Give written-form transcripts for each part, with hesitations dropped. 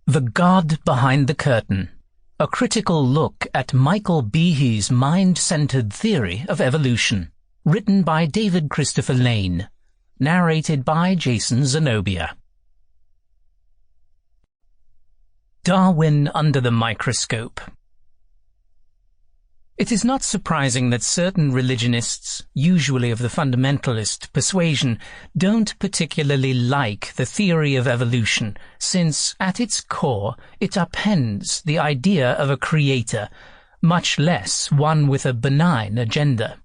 The God Behind the Curtain, a critical look at Michael Behe's mind-centered theory of evolution, written by David Christopher Lane, narrated by Jason Zenobia. Darwin under the microscope. It is not surprising that certain religionists, usually of the fundamentalist persuasion, don't particularly like the theory of evolution, since, at its core, it upends the idea of a creator, much less one with a benign agenda.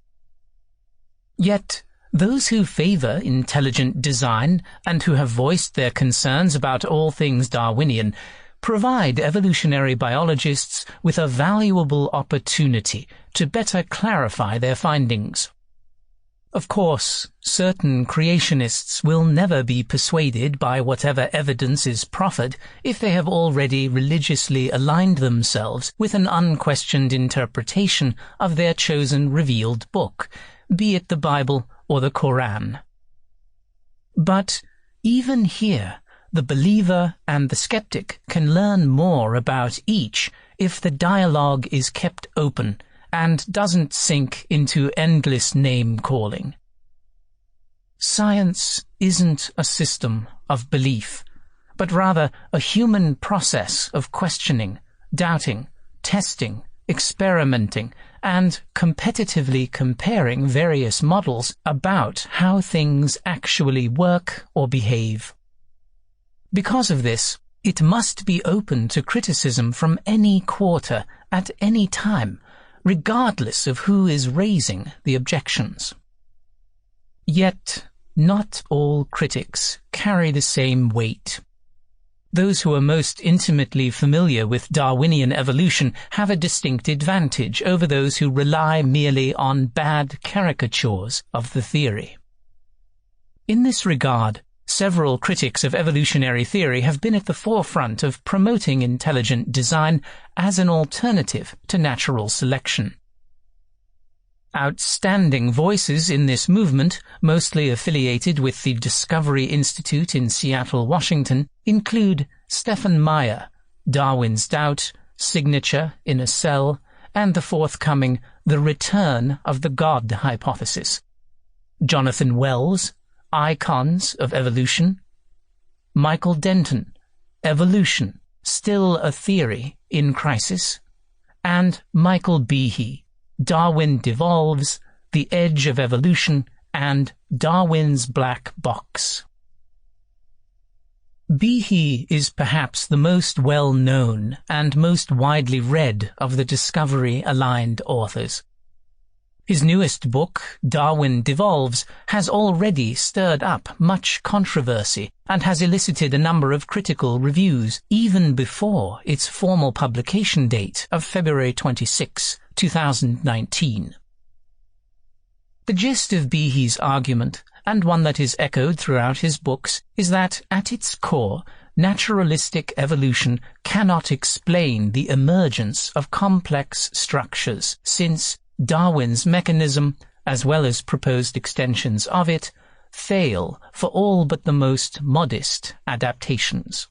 Yet, those who favor intelligent design and who have voiced their concerns about all things Darwinian provide evolutionary biologists with a valuable opportunity to better clarify their findings. Of course, certain creationists will never be persuaded by whatever evidence is proffered if they have already religiously aligned themselves with an unquestioned interpretation of their chosen revealed book, be it the Bible or the Koran. But even here, the believer and the skeptic can learn more about each if the dialogue is kept open and doesn't sink into endless name-calling. Science isn't a system of belief, but rather a human process of questioning, doubting, testing, experimenting, and competitively comparing various models about how things actually work or behave. Because of this, it must be open to criticism from any quarter at any time, regardless of who is raising the objections. Yet, not all critics carry the same weight. Those who are most intimately familiar with Darwinian evolution have a distinct advantage over those who rely merely on bad caricatures of the theory. In this regard, several critics of evolutionary theory have been at the forefront of promoting intelligent design as an alternative to natural selection. Outstanding voices in this movement, mostly affiliated with the Discovery Institute in Seattle, Washington, include Stephen Meyer, Darwin's Doubt, Signature in a Cell, and the forthcoming The Return of the God Hypothesis, Jonathan Wells, Icons of Evolution, Michael Denton, Evolution, Still a Theory in Crisis, and Michael Behe, Darwin Devolves, The Edge of Evolution, and Darwin's Black Box. Behe is perhaps the most well-known and most widely read of the Discovery-aligned authors. His newest book, Darwin Devolves, has already stirred up much controversy and has elicited a number of critical reviews even before its formal publication date of February 26, 2019. The gist of Behe's argument, and one that is echoed throughout his books, is that at its core, naturalistic evolution cannot explain the emergence of complex structures, since Darwin's mechanism, as well as proposed extensions of it, fail for all but the most modest adaptations.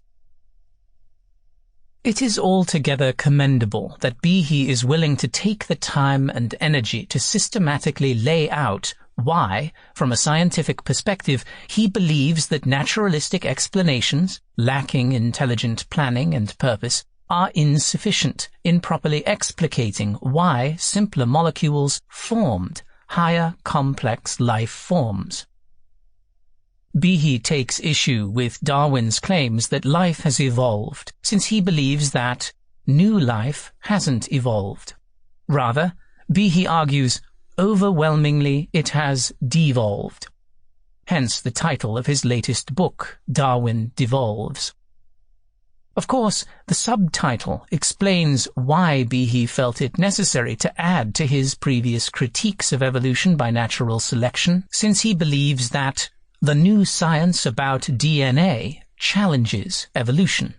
It is altogether commendable that Behe is willing to take the time and energy to systematically lay out why, from a scientific perspective, he believes that naturalistic explanations, lacking intelligent planning and purpose, are insufficient in properly explicating why simpler molecules formed higher complex life forms. Behe takes issue with Darwin's claims that life has evolved, since he believes that new life hasn't evolved. Rather, Behe argues, overwhelmingly it has devolved. Hence the title of his latest book, Darwin Devolves. Of course, the subtitle explains why Behe felt it necessary to add to his previous critiques of evolution by natural selection, since he believes that the new science about DNA challenges evolution.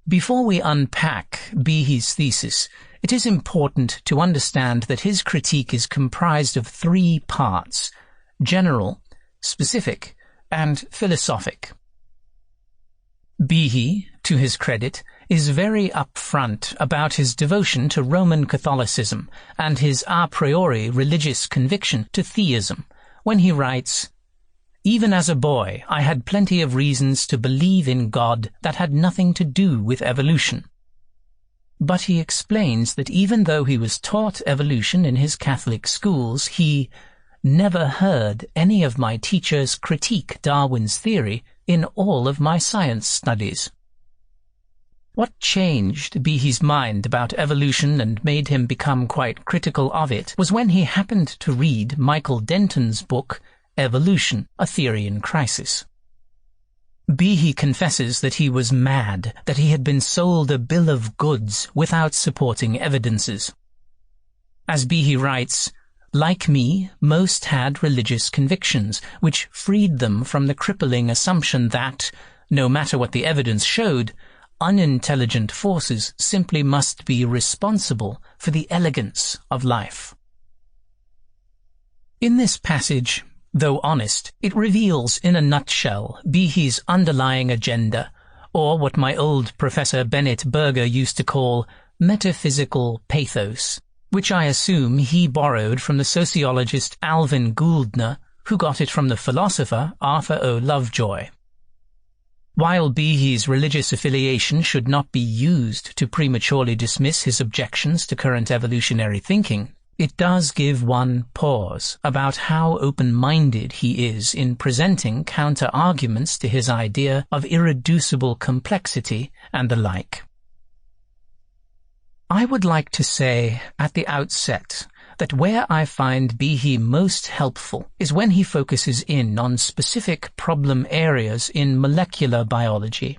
Before we unpack Behe's thesis, it is important to understand that his critique is comprised of three parts: general, specific, and philosophic. Behe, to his credit, is very upfront about his devotion to Roman Catholicism and his a priori religious conviction to theism, when he writes, "Even as a boy, I had plenty of reasons to believe in God that had nothing to do with evolution." But he explains that even though he was taught evolution in his Catholic schools, he never heard any of my teachers critique Darwin's theory in all of my science studies. What changed Behe's mind about evolution and made him become quite critical of it was when he happened to read Michael Denton's book, Evolution, A Theory in Crisis. Behe confesses that he was mad, that he had been sold a bill of goods without supporting evidences. As Behe writes, "Like me, most had religious convictions, which freed them from the crippling assumption that, no matter what the evidence showed, unintelligent forces simply must be responsible for the elegance of life." In this passage, though honest, it reveals in a nutshell Behe's underlying agenda, or what my old Professor Bennett Berger used to call metaphysical pathos, which I assume he borrowed from the sociologist Alvin Gouldner, who got it from the philosopher Arthur O. Lovejoy. While Behe's religious affiliation should not be used to prematurely dismiss his objections to current evolutionary thinking, it does give one pause about how open-minded he is in presenting counter-arguments to his idea of irreducible complexity and the like. I would like to say at the outset that where I find Behe most helpful is when he focuses in on specific problem areas in molecular biology.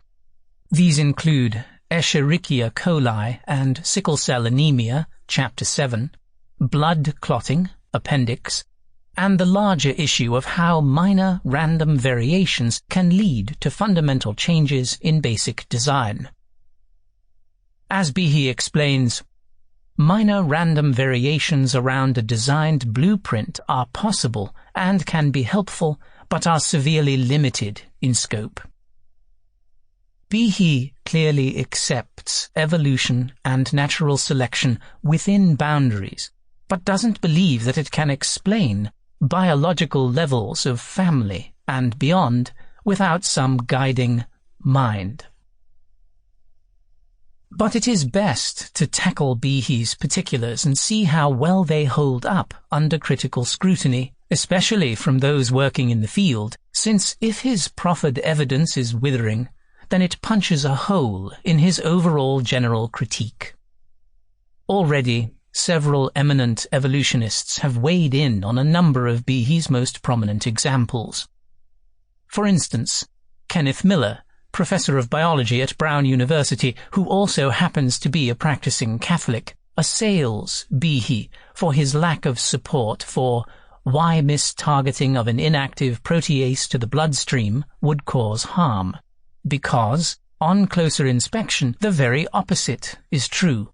These include Escherichia coli and sickle cell anemia, Chapter 7, blood clotting, Appendix, and the larger issue of how minor random variations can lead to fundamental changes in basic design. As Behe explains, minor random variations around a designed blueprint are possible and can be helpful, but are severely limited in scope. Behe clearly accepts evolution and natural selection within boundaries, but doesn't believe that it can explain biological levels of family and beyond without some guiding mind. But it is best to tackle Behe's particulars and see how well they hold up under critical scrutiny, especially from those working in the field, since if his proffered evidence is withering, then it punches a hole in his overall general critique. Already, several eminent evolutionists have weighed in on a number of Behe's most prominent examples. For instance, Kenneth Miller, professor of biology at Brown University, who also happens to be a practicing Catholic, assails Behe for his lack of support for why mistargeting of an inactive protease to the bloodstream would cause harm, because, on closer inspection, the very opposite is true.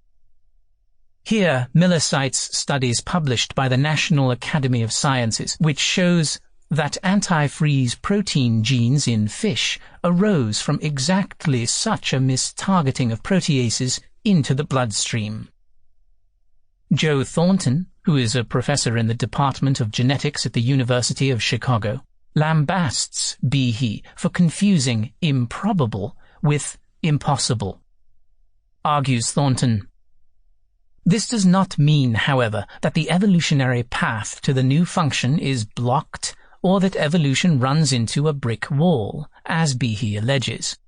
Here, Miller cites studies published by the National Academy of Sciences, which shows that antifreeze protein genes in fish arose from exactly such a mistargeting of proteases into the bloodstream. Joe Thornton, who is a professor in the Department of Genetics at the University of Chicago, lambasts Behe for confusing improbable with impossible. Argues Thornton, "This does not mean, however, that the evolutionary path to the new function is blocked or that evolution runs into a brick wall, as Behe alleges.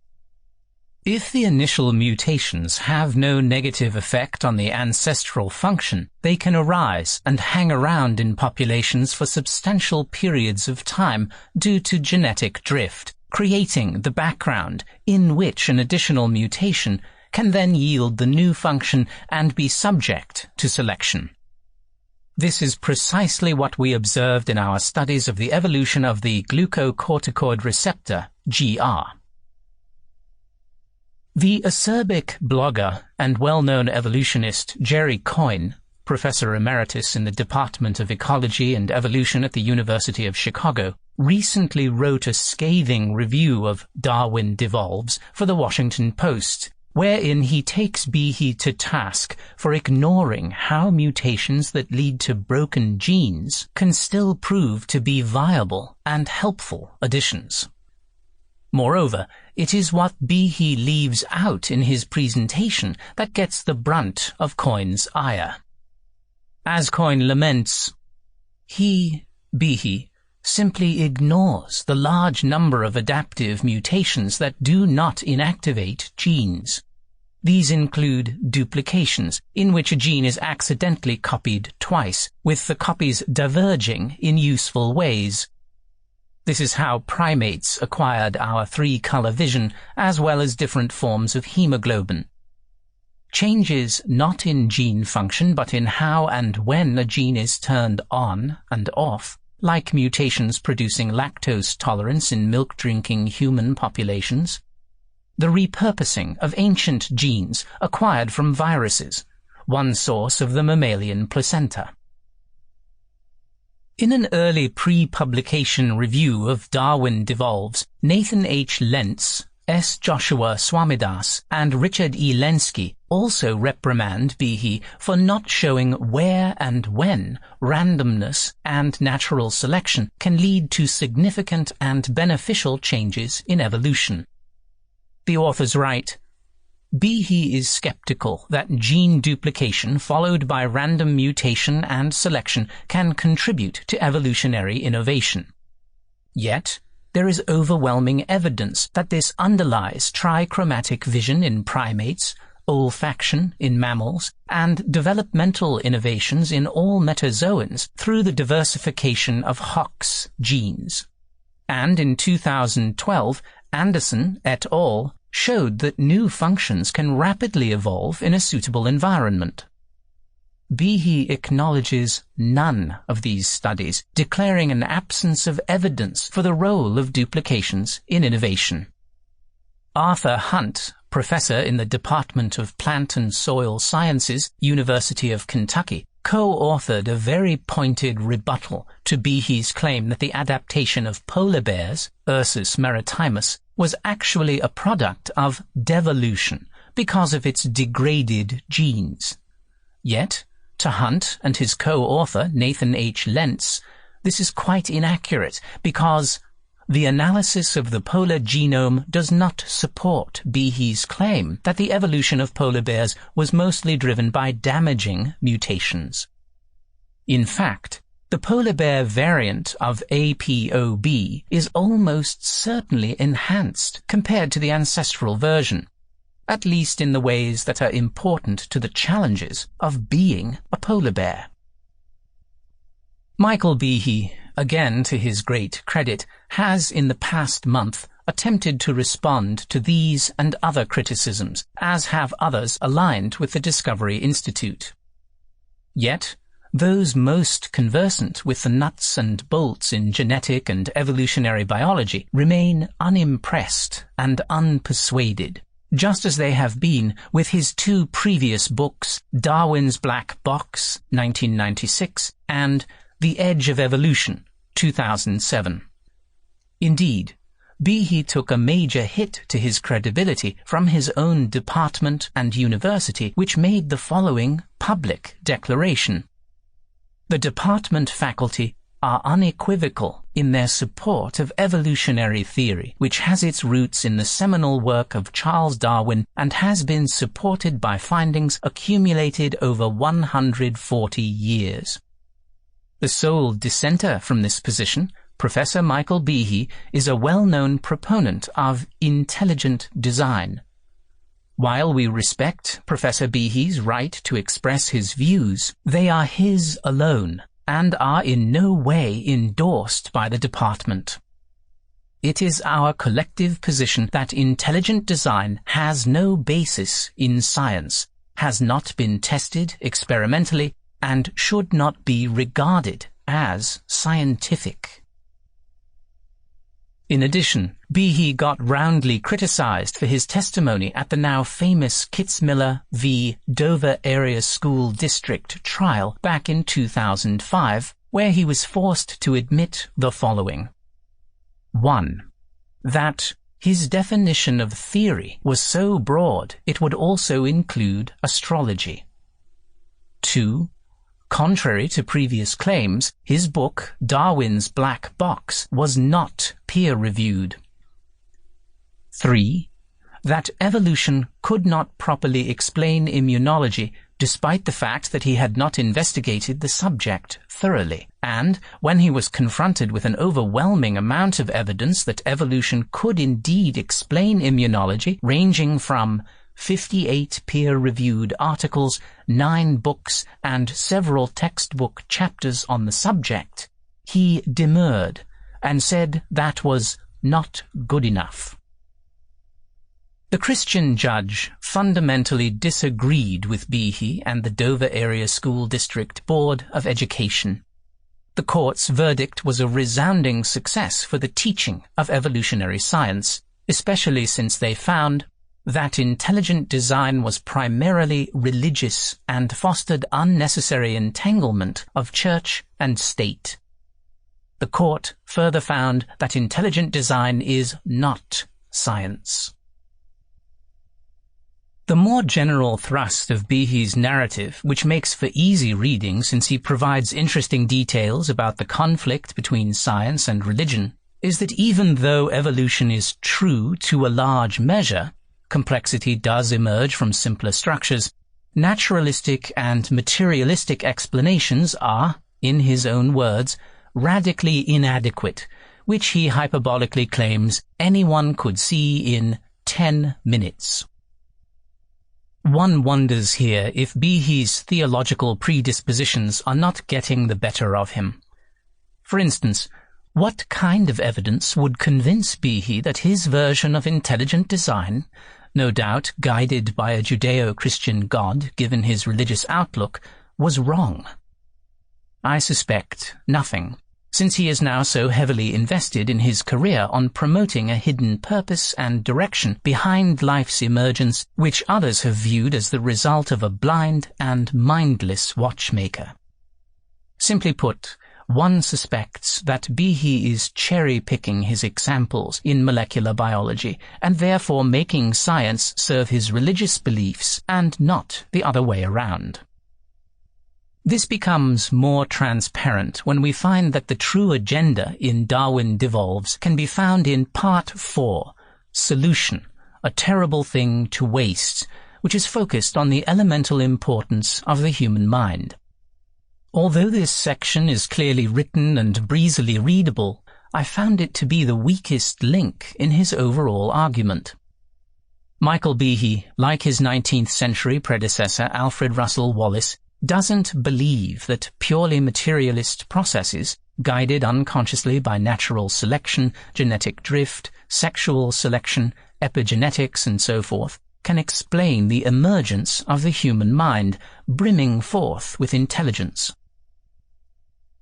If the initial mutations have no negative effect on the ancestral function, they can arise and hang around in populations for substantial periods of time due to genetic drift, creating the background in which an additional mutation can then yield the new function and be subject to selection. This is precisely what we observed in our studies of the evolution of the glucocorticoid receptor, GR. The acerbic blogger and well-known evolutionist Jerry Coyne Professor Emeritus in the Department of Ecology and Evolution at the University of Chicago, recently wrote a scathing review of Darwin Devolves for the Washington Post, wherein he takes Behe to task for ignoring how mutations that lead to broken genes can still prove to be viable and helpful additions. Moreover, it is what Behe leaves out in his presentation that gets the brunt of Coyne's ire. As Coyne laments, he, Behe, simply ignores the large number of adaptive mutations that do not inactivate genes. These include duplications, in which a gene is accidentally copied twice, with the copies diverging in useful ways. This is how primates acquired our three-color vision, as well as different forms of hemoglobin. Changes not in gene function, but in how and when a gene is turned on and off, like mutations producing lactose tolerance in milk-drinking human populations. The repurposing of ancient genes acquired from viruses, one source of the mammalian placenta. In an early pre-publication review of Darwin Devolves, Nathan H. Lentz, S. Joshua Swamidas, and Richard E. Lenski also reprimand Behe for not showing where and when randomness and natural selection can lead to significant and beneficial changes in evolution. The authors write, Behe is skeptical that gene duplication followed by random mutation and selection can contribute to evolutionary innovation. Yet, there is overwhelming evidence that this underlies trichromatic vision in primates, olfaction in mammals, and developmental innovations in all metazoans through the diversification of Hox genes. And in 2012, Anderson et al. Showed that new functions can rapidly evolve in a suitable environment. Behe acknowledges none of these studies, declaring an absence of evidence for the role of duplications in innovation. Arthur Hunt, professor in the Department of Plant and Soil Sciences, University of Kentucky, co-authored a very pointed rebuttal to Behe's claim that the adaptation of polar bears, Ursus maritimus, was actually a product of devolution because of its degraded genes. Yet, to Hunt and his co-author, Nathan H. Lentz, this is quite inaccurate because the analysis of the polar genome does not support Behe's claim that the evolution of polar bears was mostly driven by damaging mutations. In fact, the polar bear variant of APOB is almost certainly enhanced compared to the ancestral version, at least in the ways that are important to the challenges of being a polar bear. Michael Behe, again to his great credit, has in the past month attempted to respond to these and other criticisms, as have others aligned with the Discovery Institute. Yet, those most conversant with the nuts and bolts in genetic and evolutionary biology remain unimpressed and unpersuaded, just as they have been with his two previous books, Darwin's Black Box, 1996, and The Edge of Evolution, 2007. Indeed, Behe took a major hit to his credibility from his own department and university, which made the following public declaration. The department faculty are unequivocal in their support of evolutionary theory, which has its roots in the seminal work of Charles Darwin and has been supported by findings accumulated over 140 years. The sole dissenter from this position, Professor Michael Behe, is a well-known proponent of intelligent design. While we respect Professor Behe's right to express his views, they are his alone and are in no way endorsed by the department. It is our collective position that intelligent design has no basis in science, has not been tested experimentally, and should not be regarded as scientific. In addition, Behe got roundly criticized for his testimony at the now famous Kitzmiller v. Dover Area School District trial back in 2005, where he was forced to admit the following. 1. That his definition of theory was so broad it would also include astrology. 2. Contrary to previous claims, his book, Darwin's Black Box, was not peer-reviewed. 3. That evolution could not properly explain immunology, despite the fact that he had not investigated the subject thoroughly, and when he was confronted with an overwhelming amount of evidence that evolution could indeed explain immunology, ranging from 58 peer-reviewed articles, 9 books, and several textbook chapters on the subject, he demurred and said that was not good enough. The Christian judge fundamentally disagreed with Behe and the Dover Area School District Board of Education. The court's verdict was a resounding success for the teaching of evolutionary science, especially since they found that intelligent design was primarily religious and fostered unnecessary entanglement of church and state. The court further found that intelligent design is not science. The more general thrust of Behe's narrative, which makes for easy reading since he provides interesting details about the conflict between science and religion, is that even though evolution is true to a large measure, complexity does emerge from simpler structures, naturalistic and materialistic explanations are, in his own words, radically inadequate, which he hyperbolically claims anyone could see in 10 minutes. One wonders here if Behe's theological predispositions are not getting the better of him. For instance, what kind of evidence would convince Behe that his version of intelligent design, no doubt guided by a Judeo-Christian God given his religious outlook, was wrong? I suspect nothing, since he is now so heavily invested in his career on promoting a hidden purpose and direction behind life's emergence, which others have viewed as the result of a blind and mindless watchmaker. Simply put, one suspects that Behe is cherry-picking his examples in molecular biology and therefore making science serve his religious beliefs and not the other way around. This becomes more transparent when we find that the true agenda in Darwin Devolves can be found in Part 4, Solution, a Terrible Thing to Waste, which is focused on the elemental importance of the human mind. Although this section is clearly written and breezily readable, I found it to be the weakest link in his overall argument. Michael Behe, like his 19th century predecessor Alfred Russel Wallace, doesn't believe that purely materialist processes, guided unconsciously by natural selection, genetic drift, sexual selection, epigenetics, and so forth, can explain the emergence of the human mind, brimming forth with intelligence.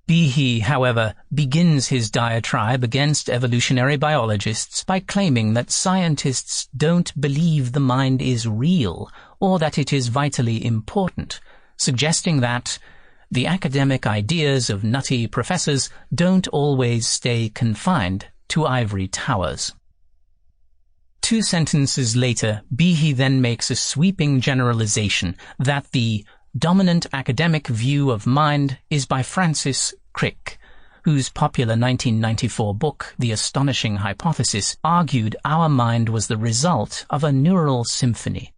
Behe, however, begins his diatribe against evolutionary biologists by claiming that scientists don't believe the mind is real or that it is vitally important, suggesting that the academic ideas of nutty professors don't always stay confined to ivory towers. 2 sentences later, Behe then makes a sweeping generalization that the dominant academic view of mind is by Francis Crick, whose popular 1994 book, The Astonishing Hypothesis, argued our mind was the result of a neural symphony.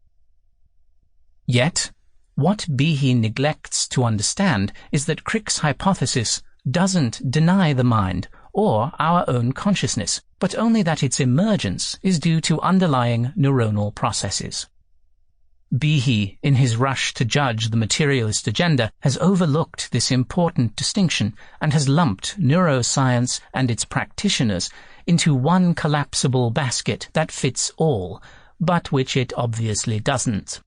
Yet, what Behe neglects to understand is that Crick's hypothesis doesn't deny the mind or our own consciousness, but only that its emergence is due to underlying neuronal processes. Behe, in his rush to judge the materialist agenda, has overlooked this important distinction and has lumped neuroscience and its practitioners into one collapsible basket that fits all, but which it obviously doesn't.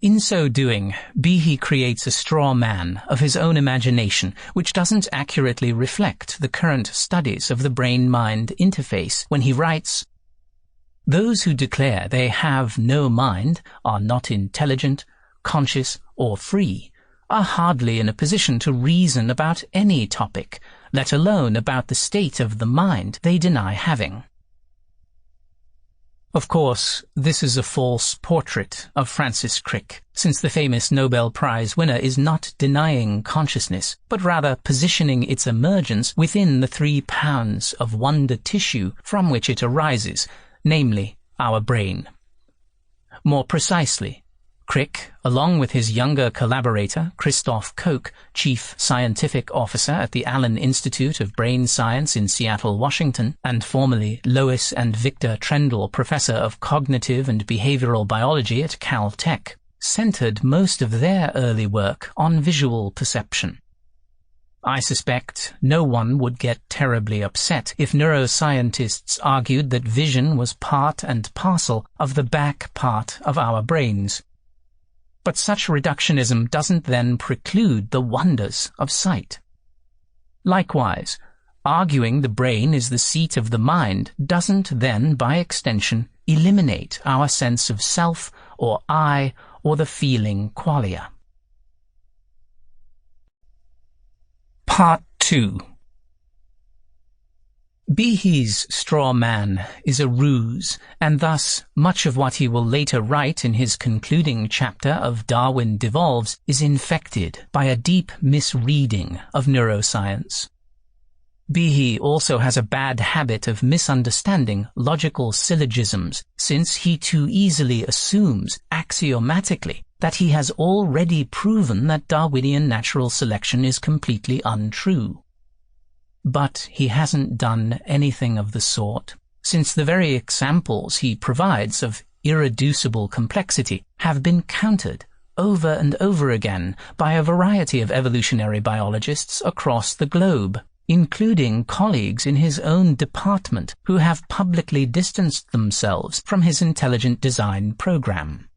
In so doing, Behe creates a straw man of his own imagination which doesn't accurately reflect the current studies of the brain-mind interface when he writes, "Those who declare they have no mind, are not intelligent, conscious, or free, are hardly in a position to reason about any topic, let alone about the state of the mind they deny having." Of course, this is a false portrait of Francis Crick, since the famous Nobel Prize winner is not denying consciousness, but rather positioning its emergence within the 3 pounds of wonder tissue from which it arises, namely our brain. More precisely, Crick, along with his younger collaborator, Christoph Koch, Chief Scientific Officer at the Allen Institute of Brain Science in Seattle, Washington, and formerly Lois and Victor Trendle Professor of Cognitive and Behavioral Biology at Caltech, centered most of their early work on visual perception. I suspect no one would get terribly upset if neuroscientists argued that vision was part and parcel of the back part of our brains. But such reductionism doesn't then preclude the wonders of sight. Likewise, arguing the brain is the seat of the mind doesn't then, by extension, eliminate our sense of self or I or the feeling qualia. Part 2. Behe's straw man is a ruse, and thus much of what he will later write in his concluding chapter of Darwin Devolves is infected by a deep misreading of neuroscience. Behe also has a bad habit of misunderstanding logical syllogisms, since he too easily assumes, axiomatically, that he has already proven that Darwinian natural selection is completely untrue. But he hasn't done anything of the sort, since the very examples he provides of irreducible complexity have been countered over and over again by a variety of evolutionary biologists across the globe, including colleagues in his own department who have publicly distanced themselves from his intelligent design program.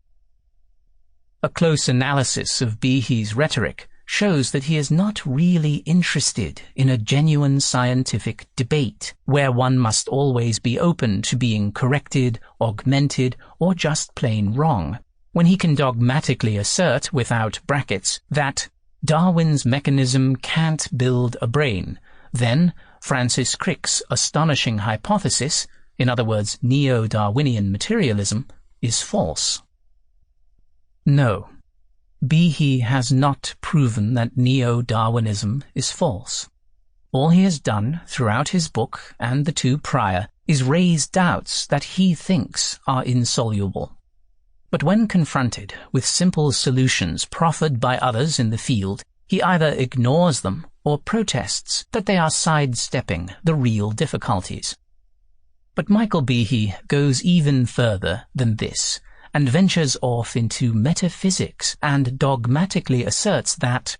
A close analysis of Behe's rhetoric shows that he is not really interested in a genuine scientific debate, where one must always be open to being corrected, augmented, or just plain wrong, when he can dogmatically assert, without brackets, that Darwin's mechanism can't build a brain. Then Francis Crick's astonishing hypothesis, in other words, neo-Darwinian materialism, is false. No. Behe has not proven that neo-Darwinism is false. All he has done throughout his book and the 2 prior is raise doubts that he thinks are insoluble. But when confronted with simple solutions proffered by others in the field, he either ignores them or protests that they are sidestepping the real difficulties. But Michael Behe goes even further than this, and ventures off into metaphysics and dogmatically asserts that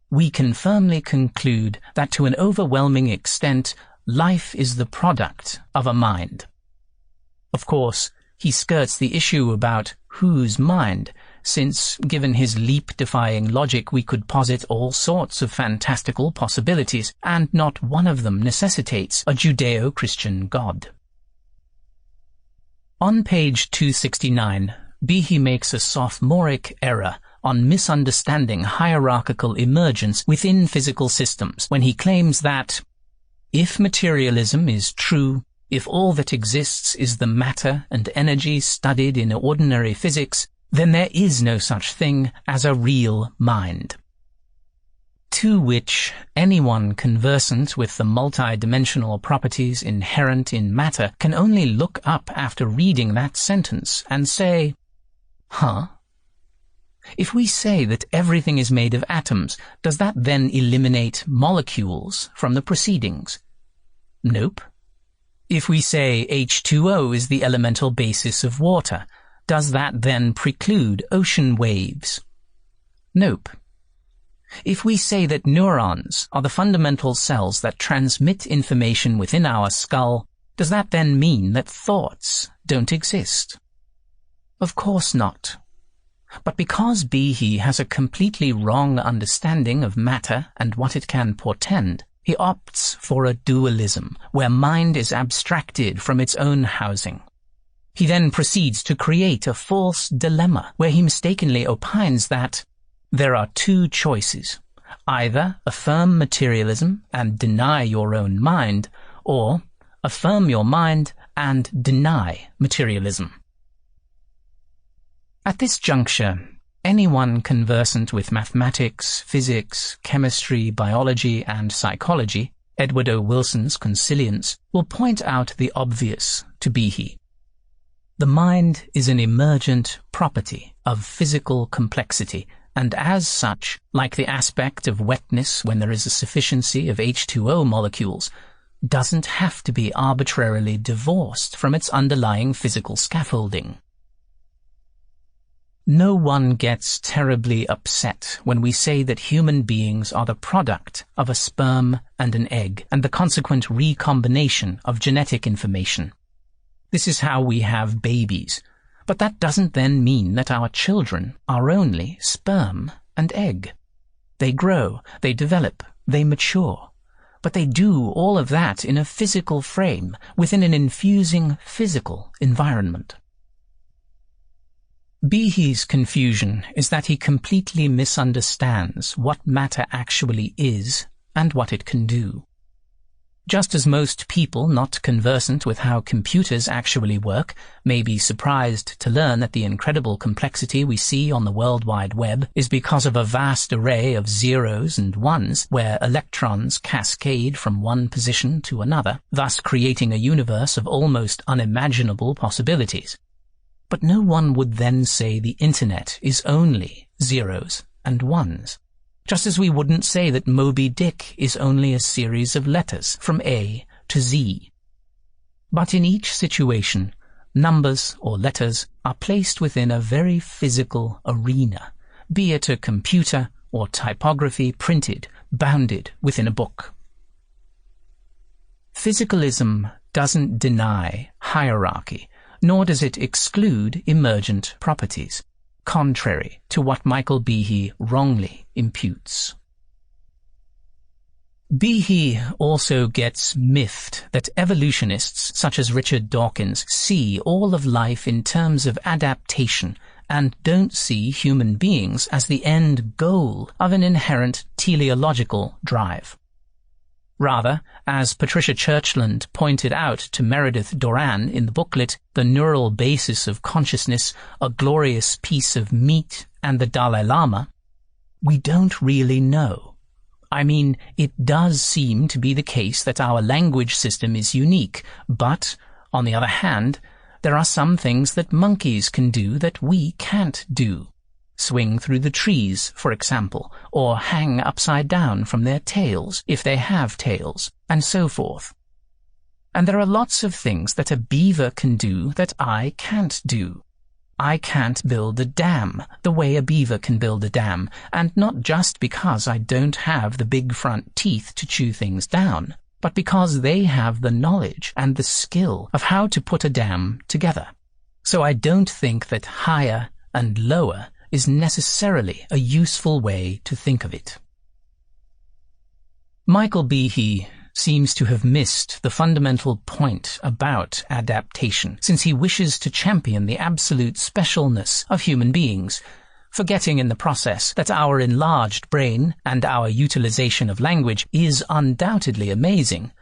we can firmly conclude that to an overwhelming extent life is the product of a mind. Of course, he skirts the issue about whose mind, since, given his leap-defying logic, we could posit all sorts of fantastical possibilities, and not one of them necessitates a Judeo-Christian God. On page 269, Behe makes a sophomoric error on misunderstanding hierarchical emergence within physical systems when he claims that, if materialism is true, if all that exists is the matter and energy studied in ordinary physics, then there is no such thing as a real mind. To which anyone conversant with the multidimensional properties inherent in matter can only look up after reading that sentence and say, huh? If we say that everything is made of atoms, does that then eliminate molecules from the proceedings? Nope. If we say H2O is the elemental basis of water, does that then preclude ocean waves? Nope. If we say that neurons are the fundamental cells that transmit information within our skull, does that then mean that thoughts don't exist? Of course not. But because Behe has a completely wrong understanding of matter and what it can portend, he opts for a dualism, where mind is abstracted from its own housing. He then proceeds to create a false dilemma, where he mistakenly opines that there are two choices: either affirm materialism and deny your own mind, or affirm your mind and deny materialism. At this juncture, anyone conversant with mathematics, physics, chemistry, biology, and psychology, Edward O. Wilson's consilience, will point out the obvious to Behe. The mind is an emergent property of physical complexity, and as such, like the aspect of wetness when there is a sufficiency of H2O molecules, doesn't have to be arbitrarily divorced from its underlying physical scaffolding. No one gets terribly upset when we say that human beings are the product of a sperm and an egg, and the consequent recombination of genetic information. This is how we have babies, but that doesn't then mean that our children are only sperm and egg. They grow, they develop, they mature, but they do all of that in a physical frame, within an infusing physical environment. Behe's confusion is that he completely misunderstands what matter actually is and what it can do. Just as most people not conversant with how computers actually work may be surprised to learn that the incredible complexity we see on the World Wide Web is because of a vast array of zeros and ones where electrons cascade from one position to another, thus creating a universe of almost unimaginable possibilities. But no one would then say the internet is only zeros and ones. Just as we wouldn't say that Moby Dick is only a series of letters from A to Z. But in each situation, numbers or letters are placed within a very physical arena, be it a computer or typography printed, bounded within a book. Physicalism doesn't deny hierarchy, nor does it exclude emergent properties, contrary to what Michael Behe wrongly imputes. Behe also gets miffed that evolutionists such as Richard Dawkins see all of life in terms of adaptation and don't see human beings as the end goal of an inherent teleological drive. Rather, as Patricia Churchland pointed out to Meredith Doran in the booklet The Neural Basis of Consciousness, A Glorious Piece of Meat and the Dalai Lama, we don't really know. I mean, it does seem to be the case that our language system is unique, but, on the other hand, there are some things that monkeys can do that we can't do. Swing through the trees, for example, or hang upside down from their tails, if they have tails, and so forth. And there are lots of things that a beaver can do that I can't do. I can't build a dam the way a beaver can build a dam, and not just because I don't have the big front teeth to chew things down, but because they have the knowledge and the skill of how to put a dam together. So I don't think that higher and lower is necessarily a useful way to think of it. Michael Behe seems to have missed the fundamental point about adaptation, since he wishes to champion the absolute specialness of human beings, forgetting in the process that our enlarged brain and our utilization of language is undoubtedly amazing,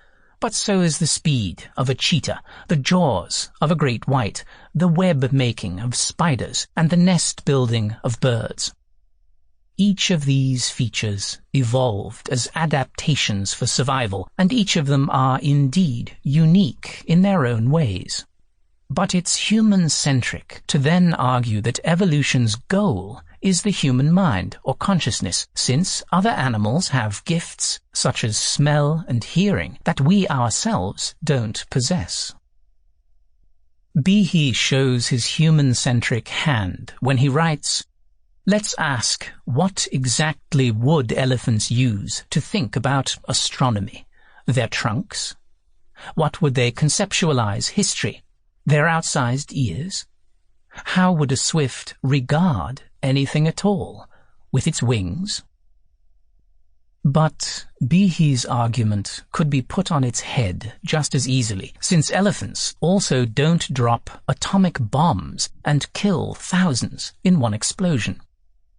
but so is the speed of a cheetah, the jaws of a great white, the web-making of spiders, and the nest-building of birds. Each of these features evolved as adaptations for survival, and each of them are indeed unique in their own ways. But it's human-centric to then argue that evolution's goal is the human mind or consciousness, since other animals have gifts such as smell and hearing that we ourselves don't possess. Behe shows his human-centric hand when he writes, "Let's ask, what exactly would elephants use to think about astronomy? Their trunks? What would they conceptualize history? Their outsized ears? How would a swift regard anything at all with its wings? But Behe's argument could be put on its head just as easily, since elephants also don't drop atomic bombs and kill thousands in one explosion.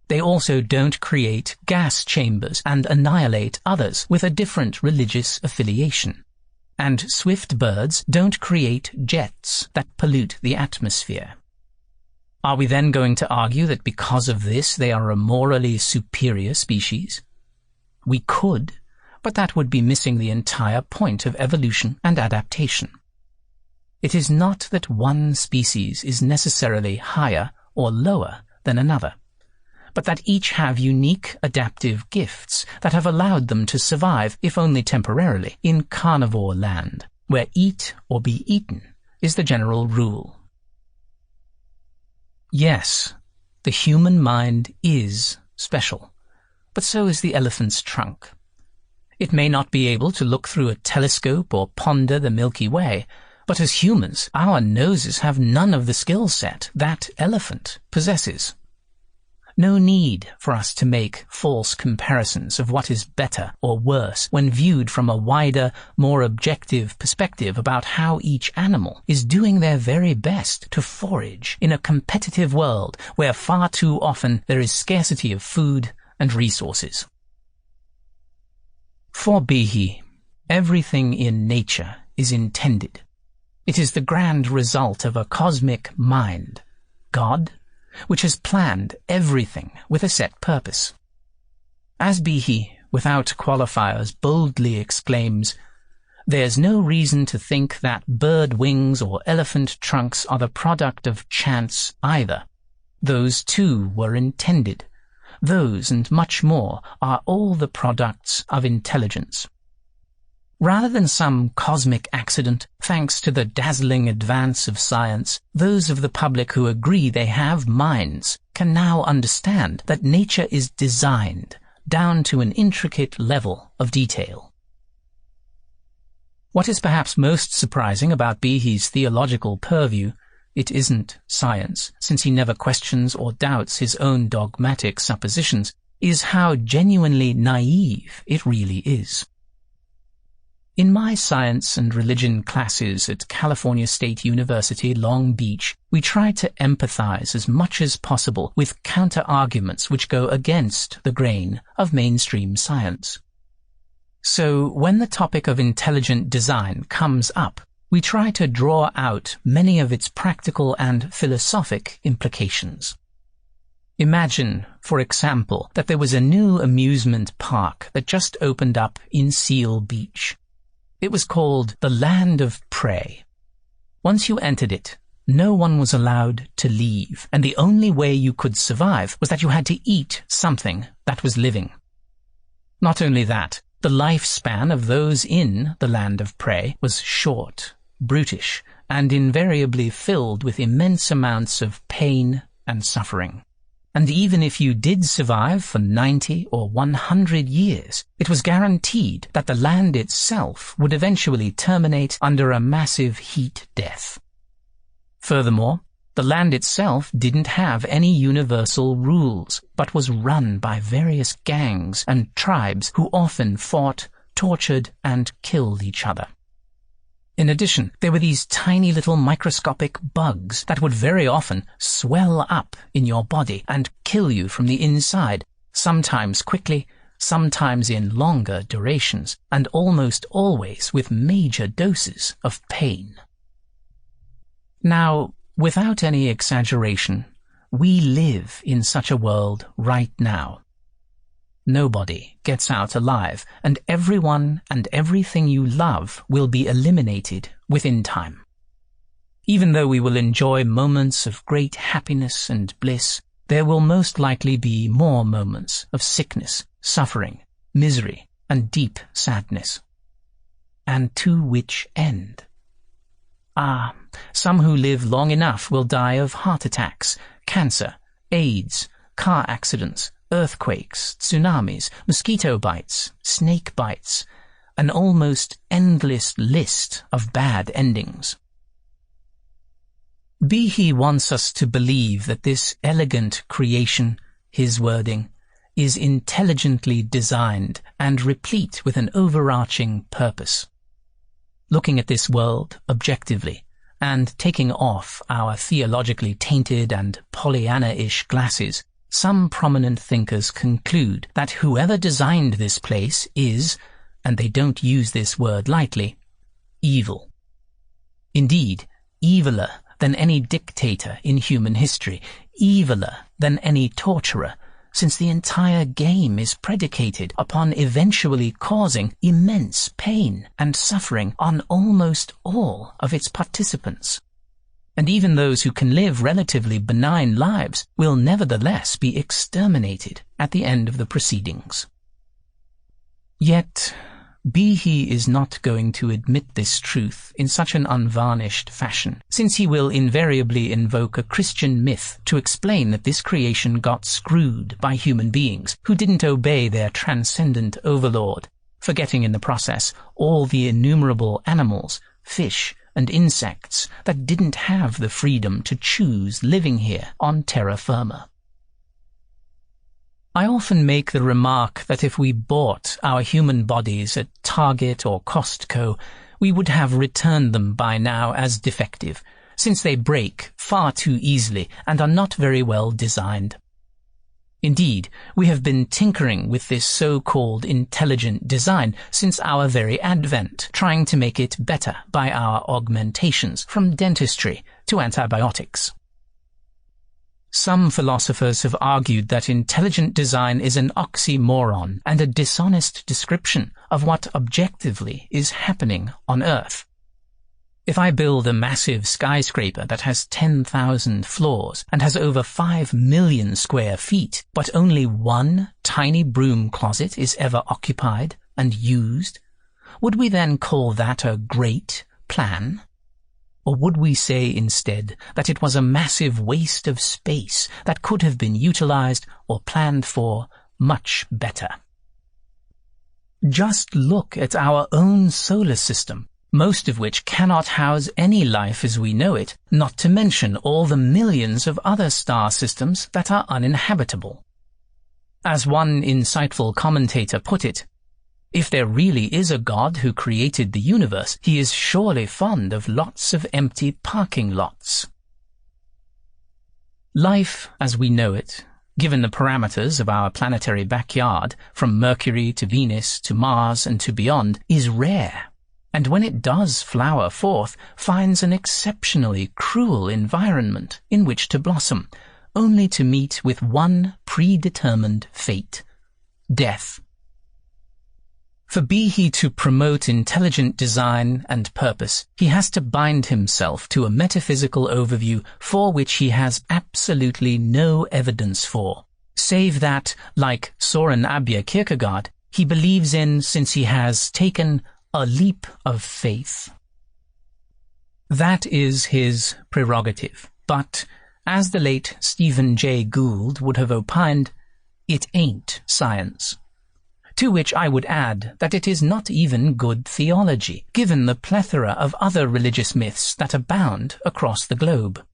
They also don't create gas chambers and annihilate others with a different religious affiliation. And swift birds don't create jets that pollute the atmosphere. Are we then going to argue that because of this they are a morally superior species? We could, but that would be missing the entire point of evolution and adaptation. It is not that one species is necessarily higher or lower than another, but that each have unique adaptive gifts that have allowed them to survive, if only temporarily, in carnivore land, where eat or be eaten is the general rule. Yes, the human mind is special, but so is the elephant's trunk. It may not be able to look through a telescope or ponder the Milky Way, but as humans, our noses have none of the skill set that elephant possesses. No need for us to make false comparisons of what is better or worse when viewed from a wider, more objective perspective about how each animal is doing their very best to forage in a competitive world where far too often there is scarcity of food and resources. For Behe, everything in nature is intended. It is the grand result of a cosmic mind, God, which has planned everything with a set purpose. As Behe, without qualifiers, boldly exclaims, "There's no reason to think that bird wings or elephant trunks are the product of chance either. Those too were intended. Those and much more are all the products of intelligence." Rather than some cosmic accident, thanks to the dazzling advance of science, those of the public who agree they have minds can now understand that nature is designed down to an intricate level of detail. What is perhaps most surprising about Behe's theological purview, it isn't science, since he never questions or doubts his own dogmatic suppositions, is how genuinely naive it really is. In my science and religion classes at California State University, Long Beach, we try to empathize as much as possible with counter-arguments which go against the grain of mainstream science. So when the topic of intelligent design comes up, we try to draw out many of its practical and philosophic implications. Imagine, for example, that there was a new amusement park that just opened up in Seal Beach. It was called the Land of Prey. Once you entered it, no one was allowed to leave, and the only way you could survive was that you had to eat something that was living. Not only that, the lifespan of those in the Land of Prey was short, brutish, and invariably filled with immense amounts of pain and suffering. And even if you did survive for 90 or 100 years, it was guaranteed that the land itself would eventually terminate under a massive heat death. Furthermore, the land itself didn't have any universal rules, but was run by various gangs and tribes who often fought, tortured, and killed each other. In addition, there were these tiny little microscopic bugs that would very often swell up in your body and kill you from the inside, sometimes quickly, sometimes in longer durations, and almost always with major doses of pain. Now, without any exaggeration, we live in such a world right now. Nobody gets out alive, and everyone and everything you love will be eliminated within time. Even though we will enjoy moments of great happiness and bliss, there will most likely be more moments of sickness, suffering, misery, and deep sadness. And to which end? Some who live long enough will die of heart attacks, cancer, AIDS, car accidents, earthquakes, tsunamis, mosquito bites, snake bites, an almost endless list of bad endings. Behe wants us to believe that this elegant creation, his wording, is intelligently designed and replete with an overarching purpose. Looking at this world objectively, and taking off our theologically tainted and Pollyanna-ish glasses, some prominent thinkers conclude that whoever designed this place is, and they don't use this word lightly, evil. Indeed, eviler than any dictator in human history, eviler than any torturer, since the entire game is predicated upon eventually causing immense pain and suffering on almost all of its participants. And even those who can live relatively benign lives will nevertheless be exterminated at the end of the proceedings. Yet, Behe is not going to admit this truth in such an unvarnished fashion, since he will invariably invoke a Christian myth to explain that this creation got screwed by human beings who didn't obey their transcendent overlord, forgetting in the process all the innumerable animals, fish, and insects that didn't have the freedom to choose living here on terra firma. I often make the remark that if we bought our human bodies at Target or Costco, we would have returned them by now as defective, since they break far too easily and are not very well designed. Indeed, we have been tinkering with this so-called intelligent design since our very advent, trying to make it better by our augmentations, from dentistry to antibiotics. Some philosophers have argued that intelligent design is an oxymoron and a dishonest description of what objectively is happening on Earth. If I build a massive skyscraper that has 10,000 floors and has over 5 million square feet, but only one tiny broom closet is ever occupied and used, would we then call that a great plan? Or would we say instead that it was a massive waste of space that could have been utilized or planned for much better? Just look at our own solar system, most of which cannot house any life as we know it, not to mention all the millions of other star systems that are uninhabitable. As one insightful commentator put it, if there really is a God who created the universe, he is surely fond of lots of empty parking lots. Life, as we know it, given the parameters of our planetary backyard, from Mercury to Venus to Mars and to beyond, is rare, and when it does flower forth, finds an exceptionally cruel environment in which to blossom, only to meet with one predetermined fate: death. For Behe to promote intelligent design and purpose, he has to bind himself to a metaphysical overview for which he has absolutely no evidence for, save that, like Søren Abje Kierkegaard, he believes in since he has taken a leap of faith. That is his prerogative, but, as the late Stephen Jay Gould would have opined, it ain't science. To which I would add that it is not even good theology, given the plethora of other religious myths that abound across the globe.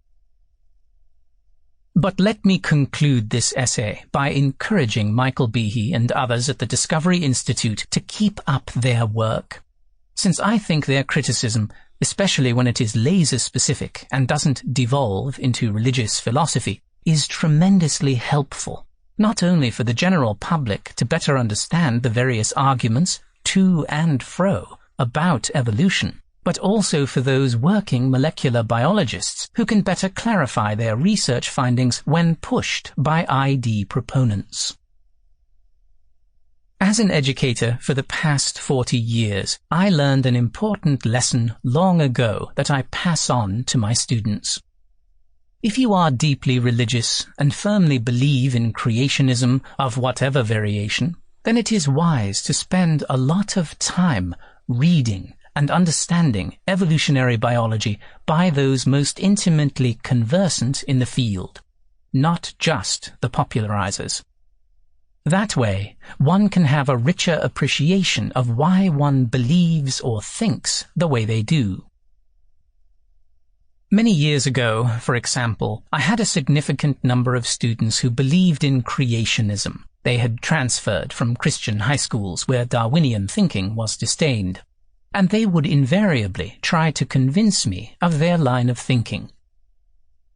But let me conclude this essay by encouraging Michael Behe and others at the Discovery Institute to keep up their work, since I think their criticism, especially when it is laser-specific and doesn't devolve into religious philosophy, is tremendously helpful. Not only for the general public to better understand the various arguments to and fro about evolution, but also for those working molecular biologists who can better clarify their research findings when pushed by ID proponents. As an educator for the past 40 years, I learned an important lesson long ago that I pass on to my students. If you are deeply religious and firmly believe in creationism of whatever variation, then it is wise to spend a lot of time reading and understanding evolutionary biology by those most intimately conversant in the field, not just the popularizers. That way, one can have a richer appreciation of why one believes or thinks the way they do. Many years ago, for example, I had a significant number of students who believed in creationism. They had transferred from Christian high schools where Darwinian thinking was disdained, and they would invariably try to convince me of their line of thinking.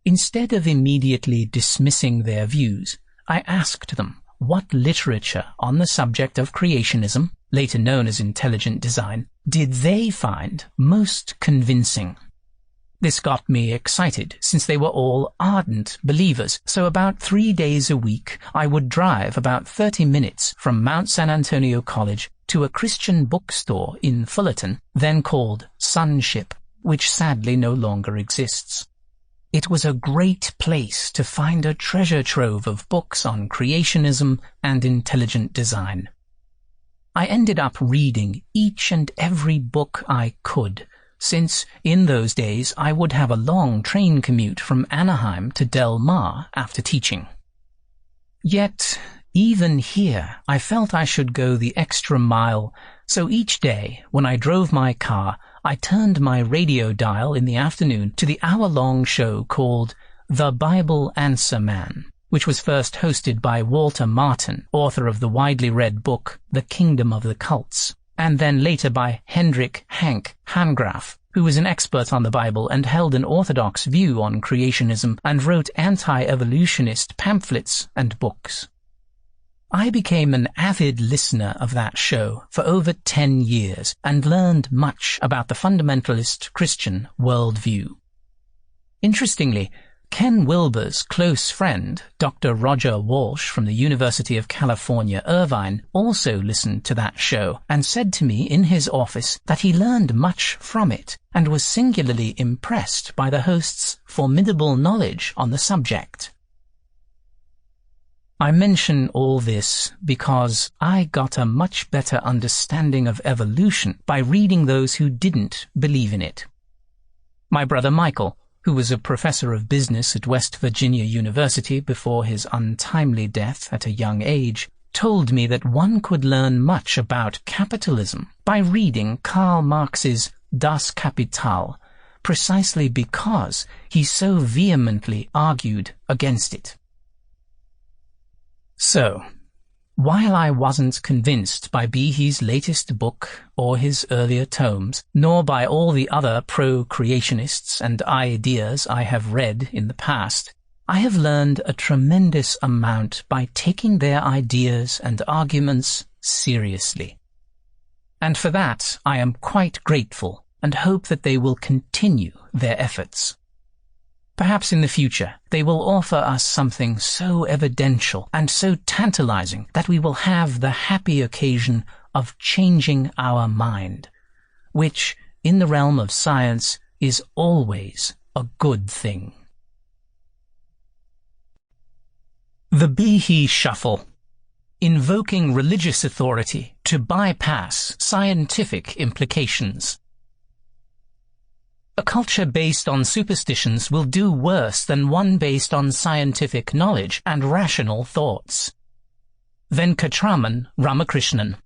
Instead of immediately dismissing their views, I asked them what literature on the subject of creationism, later known as intelligent design, did they find most convincing. This got me excited, since they were all ardent believers, so about 3 days a week I would drive about 30 minutes from Mount San Antonio College to a Christian bookstore in Fullerton, then called Sonship, which sadly no longer exists. It was a great place to find a treasure trove of books on creationism and intelligent design. I ended up reading each and every book I could, since in those days I would have a long train commute from Anaheim to Del Mar after teaching. Yet, even here, I felt I should go the extra mile, so each day, when I drove my car, I turned my radio dial in the afternoon to the hour-long show called The Bible Answer Man, which was first hosted by Walter Martin, author of the widely read book The Kingdom of the Cults, and then later by Hendrik Hank Hanegraaff, who was an expert on the Bible and held an orthodox view on creationism and wrote anti-evolutionist pamphlets and books. I became an avid listener of that show for over 10 years and learned much about the fundamentalist Christian worldview. Interestingly, Ken Wilber's close friend, Dr. Roger Walsh from the University of California, Irvine, also listened to that show and said to me in his office that he learned much from it and was singularly impressed by the host's formidable knowledge on the subject. I mention all this because I got a much better understanding of evolution by reading those who didn't believe in it. My brother Michael, who was a professor of business at West Virginia University before his untimely death at a young age, told me that one could learn much about capitalism by reading Karl Marx's Das Kapital, precisely because he so vehemently argued against it. So, while I wasn't convinced by Behe's latest book or his earlier tomes, nor by all the other pro-creationists and ideas I have read in the past, I have learned a tremendous amount by taking their ideas and arguments seriously. And for that I am quite grateful and hope that they will continue their efforts. Perhaps in the future they will offer us something so evidential and so tantalizing that we will have the happy occasion of changing our mind, which, in the realm of science, is always a good thing. The Behe Shuffle. Invoking religious authority to bypass scientific implications. A culture based on superstitions will do worse than one based on scientific knowledge and rational thoughts. Venkatraman Ramakrishnan.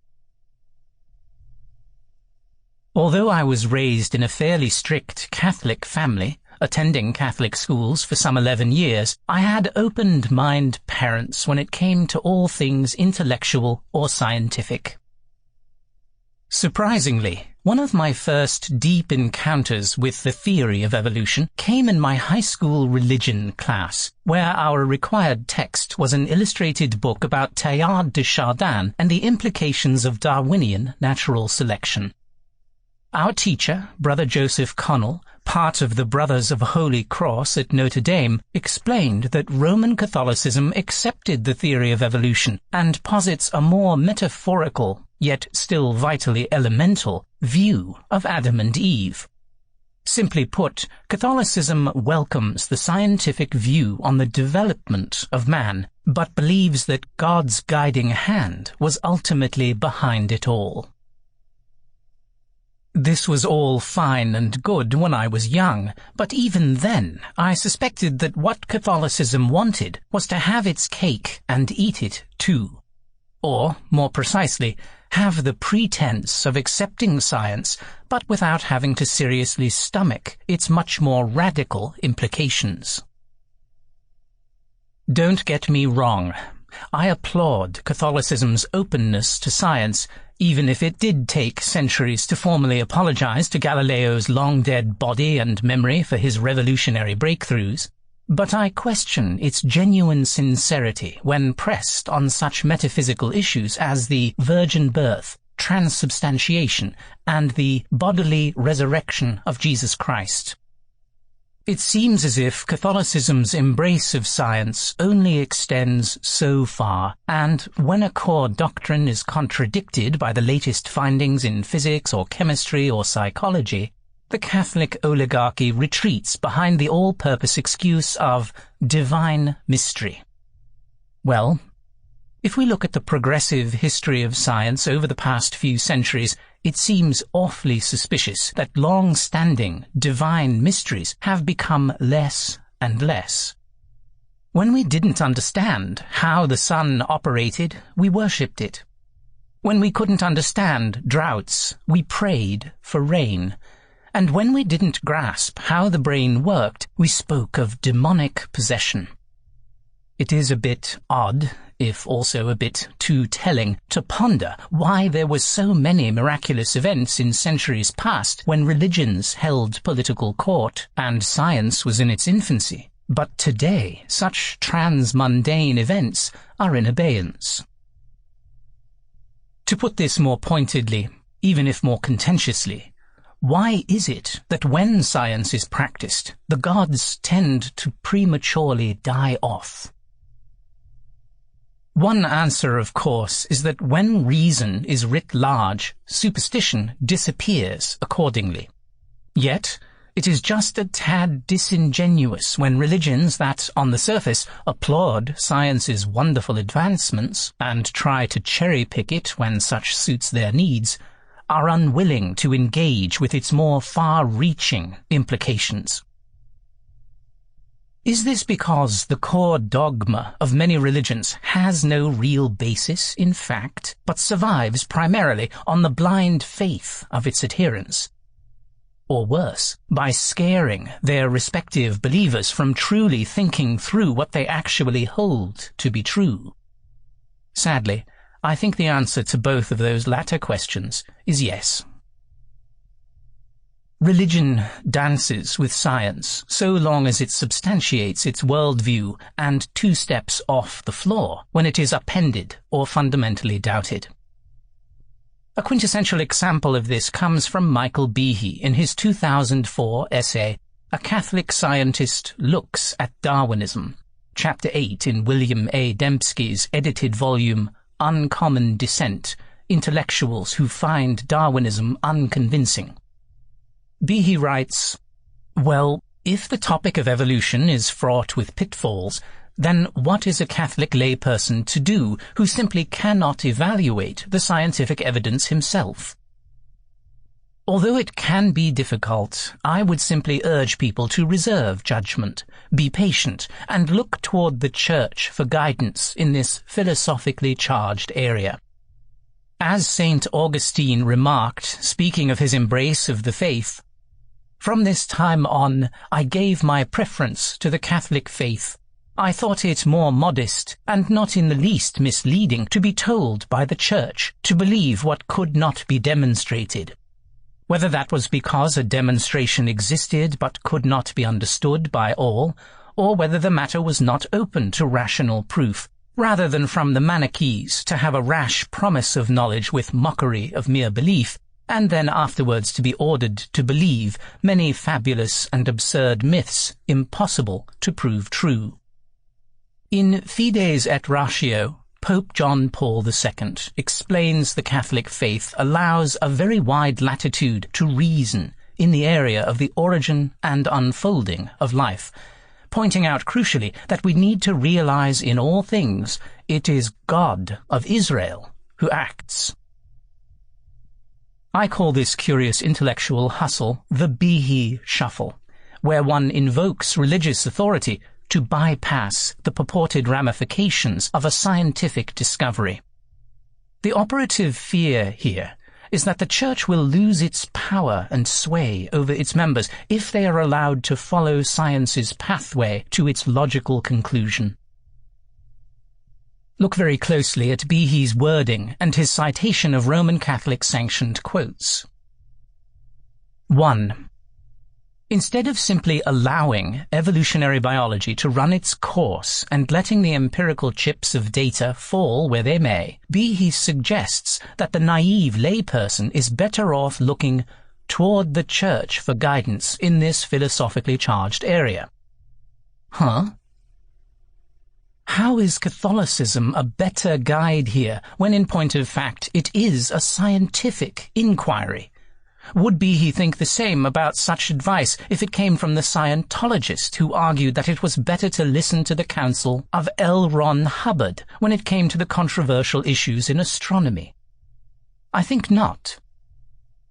Although I was raised in a fairly strict Catholic family, attending Catholic schools for some 11 years, I had open-minded parents when it came to all things intellectual or scientific. Surprisingly, one of my first deep encounters with the theory of evolution came in my high school religion class, where our required text was an illustrated book about Teilhard de Chardin and the implications of Darwinian natural selection. Our teacher, Brother Joseph Connell, part of the Brothers of Holy Cross at Notre Dame, explained that Roman Catholicism accepted the theory of evolution and posits a more metaphorical, yet still vitally elemental, view of Adam and Eve. Simply put, Catholicism welcomes the scientific view on the development of man, but believes that God's guiding hand was ultimately behind it all. This was all fine and good when I was young, but even then I suspected that what Catholicism wanted was to have its cake and eat it too. Or, more precisely, have the pretense of accepting science, but without having to seriously stomach its much more radical implications. Don't get me wrong. I applaud Catholicism's openness to science, even if it did take centuries to formally apologize to Galileo's long-dead body and memory for his revolutionary breakthroughs. But I question its genuine sincerity when pressed on such metaphysical issues as the virgin birth, transubstantiation, and the bodily resurrection of Jesus Christ. It seems as if Catholicism's embrace of science only extends so far, and when a core doctrine is contradicted by the latest findings in physics or chemistry or psychology, the Catholic oligarchy retreats behind the all-purpose excuse of divine mystery. Well, if we look at the progressive history of science over the past few centuries, it seems awfully suspicious that long-standing divine mysteries have become less and less. When we didn't understand how the sun operated, we worshipped it. When we couldn't understand droughts, we prayed for rain. And when we didn't grasp how the brain worked, we spoke of demonic possession. It is a bit odd, if also a bit too telling, to ponder why there were so many miraculous events in centuries past when religions held political court and science was in its infancy. But today, such transmundane events are in abeyance. To put this more pointedly, even if more contentiously, why is it that when science is practiced, the gods tend to prematurely die off? One answer, of course, is that when reason is writ large, superstition disappears accordingly. Yet, it is just a tad disingenuous when religions that, on the surface, applaud science's wonderful advancements and try to cherry-pick it when such suits their needs, are unwilling to engage with its more far-reaching implications. Is this because the core dogma of many religions has no real basis in fact, but survives primarily on the blind faith of its adherents? Or worse, by scaring their respective believers from truly thinking through what they actually hold to be true? Sadly, I think the answer to both of those latter questions is yes. Religion dances with science so long as it substantiates its worldview and 2 steps off the floor when it is appended or fundamentally doubted. A quintessential example of this comes from Michael Behe in his 2004 essay, A Catholic Scientist Looks at Darwinism, Chapter 8 in William A. Dembski's edited volume Uncommon Descent, Intellectuals Who Find Darwinism Unconvincing. Behe writes, well, if the topic of evolution is fraught with pitfalls, then what is a Catholic layperson to do who simply cannot evaluate the scientific evidence himself? Although it can be difficult, I would simply urge people to reserve judgment, be patient, and look toward the Church for guidance in this philosophically charged area. As St. Augustine remarked, speaking of his embrace of the faith, "From this time on, I gave my preference to the Catholic faith. I thought it more modest and not in the least misleading to be told by the Church to believe what could not be demonstrated. Whether that was because a demonstration existed but could not be understood by all, or whether the matter was not open to rational proof, rather than from the Manichees to have a rash promise of knowledge with mockery of mere belief, and then afterwards to be ordered to believe many fabulous and absurd myths impossible to prove true." In Fides et Ratio, Pope John Paul II explains the Catholic faith allows a very wide latitude to reason in the area of the origin and unfolding of life, pointing out crucially that we need to realize in all things it is God of Israel who acts. I call this curious intellectual hustle the Behe shuffle, where one invokes religious authority to bypass the purported ramifications of a scientific discovery. The operative fear here is that the Church will lose its power and sway over its members if they are allowed to follow science's pathway to its logical conclusion. Look very closely at Behe's wording and his citation of Roman Catholic sanctioned quotes. 1. Instead of simply allowing evolutionary biology to run its course and letting the empirical chips of data fall where they may, Behe suggests that the naive layperson is better off looking toward the Church for guidance in this philosophically charged area. Huh? How is Catholicism a better guide here when in point of fact it is a scientific inquiry? Would Behe think the same about such advice if it came from the Scientologist who argued that it was better to listen to the counsel of L. Ron Hubbard when it came to the controversial issues in astronomy? I think not.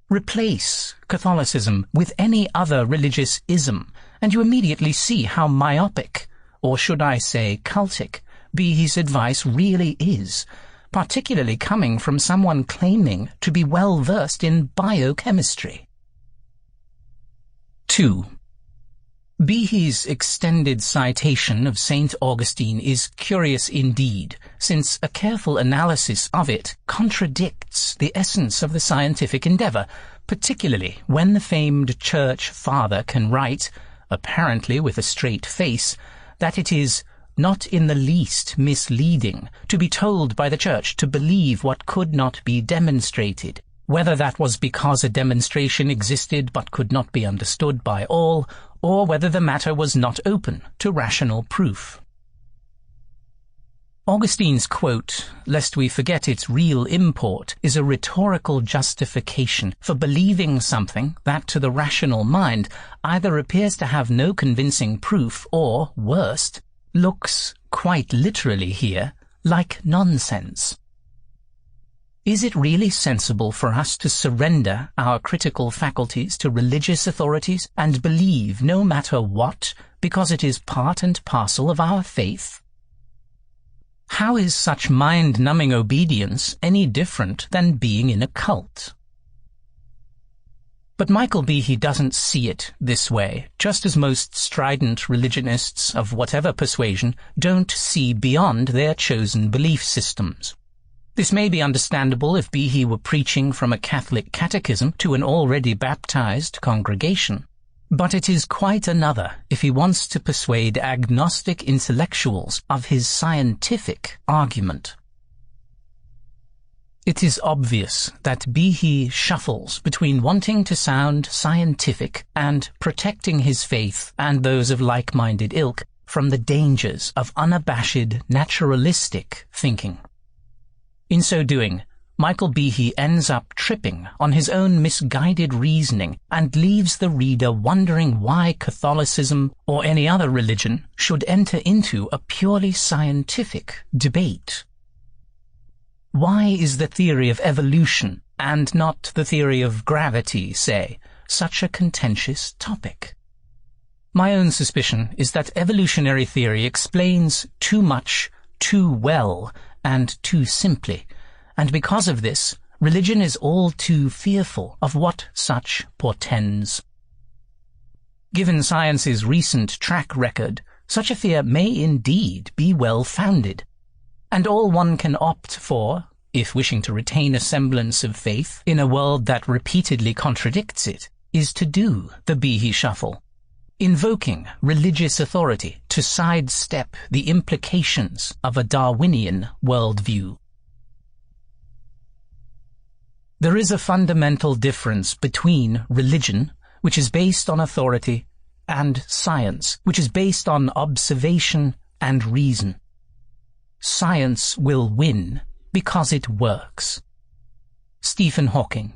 Replace Catholicism with any other religious ism, and you immediately see how myopic, or should I say cultic, Behe's advice really is, particularly coming from someone claiming to be well-versed in biochemistry. 2. Behe's extended citation of St. Augustine is curious indeed, since a careful analysis of it contradicts the essence of the scientific endeavor, particularly when the famed church father can write, apparently with a straight face, that it is not in the least misleading to be told by the Church to believe what could not be demonstrated, whether that was because a demonstration existed but could not be understood by all, or whether the matter was not open to rational proof. Augustine's quote, lest we forget its real import, is a rhetorical justification for believing something that to the rational mind either appears to have no convincing proof or, worst, looks, quite literally here, like nonsense. Is it really sensible for us to surrender our critical faculties to religious authorities and believe no matter what, because it is part and parcel of our faith? How is such mind-numbing obedience any different than being in a cult? But Michael Behe doesn't see it this way, just as most strident religionists of whatever persuasion don't see beyond their chosen belief systems. This may be understandable if Behe were preaching from a Catholic catechism to an already baptized congregation. But it is quite another if he wants to persuade agnostic intellectuals of his scientific argument. It is obvious that Behe shuffles between wanting to sound scientific and protecting his faith and those of like-minded ilk from the dangers of unabashed naturalistic thinking. In so doing, Michael Behe ends up tripping on his own misguided reasoning and leaves the reader wondering why Catholicism or any other religion should enter into a purely scientific debate. Why is the theory of evolution, and not the theory of gravity, say, such a contentious topic? My own suspicion is that evolutionary theory explains too much, too well, and too simply, and because of this, religion is all too fearful of what such portends. Given science's recent track record, such a fear may indeed be well-founded, and all one can opt for, if wishing to retain a semblance of faith in a world that repeatedly contradicts it, is to do the Behe shuffle, invoking religious authority to sidestep the implications of a Darwinian worldview. There is a fundamental difference between religion, which is based on authority, and science, which is based on observation and reason. Science will win because it works. Stephen Hawking.